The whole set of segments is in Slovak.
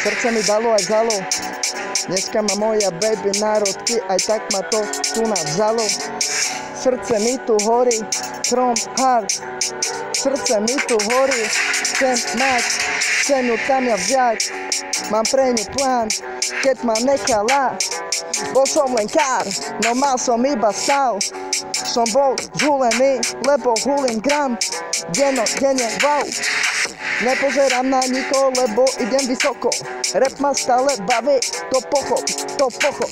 Srdce mi dalo aj vzalo. Dneska má moja baby národky, aj tak ma to tu vzalo. Srdce mi tu horí, Chrome Heart. Srdce mi tu horí, chcem mať, chcem ju tam ja vziať. Mám pre ňu plán, keď ma nechala. Bol som len kár, no mal som iba stav. Som bol zhulený, lebo hulím gram. Denne, wow. Nepozerám na nikoho, lebo idem vysoko. Rap ma stále baví, to pochop.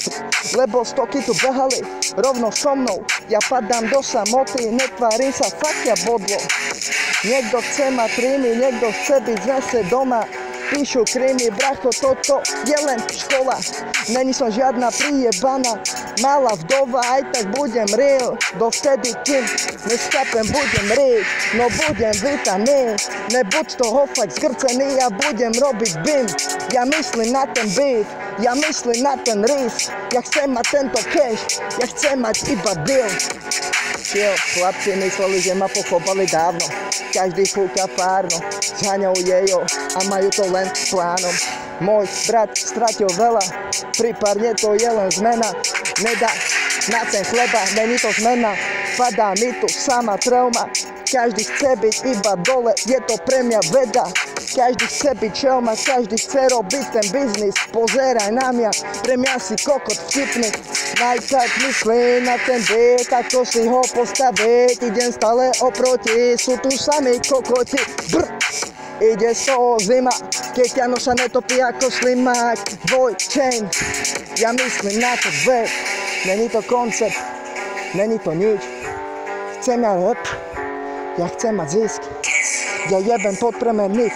Lebo stoky tu behali, rovno so mnou. Ja padám do samoty, netvárim sa, fakt ja bodlo. Niekto chce mať trímy, niekto chce byť zase doma. Píšu krimi, bracho, toto je len škola. Není som žiadna prijebaná, malá vdova, aj tak budem real. Dovtedy, kým neskapem, budem riť, no budem vítaný. Nebuď z toho fakt zgrcený, ja budem robiť bim. Ja myslím na ten beat, ja myslím na ten risk. Ja chcem mať tento cash, ja chcem mať iba deal. Chlapci mysleli, že ma pochopali dávno. Každý fúka párno, zhaňou jejo a majú to len plánom. Môj brat stratil veľa, prípadne to je len zmena. Nedá na ten chleba, není to zmena. Padá mi tu sama trauma. Každý chce byť iba dole, je to pre mňa veda. Každý chce byť šelma, každý chce robiť ten biznis. Pozeraj na mňa, pre mňa si kokot vtipný. Najtak myslí na ten beat, ako si ho postaviť. Idem stále oproti, sú tu sami kokoti. Brr. Ide z toho zima, keď ťano sa netopí ako slimák. Dvoj chain, ja myslím na to dve. Není to koncept, není to nič. Chcem ja rap, ja chcem mať zisk. Ja jebem pod premenných.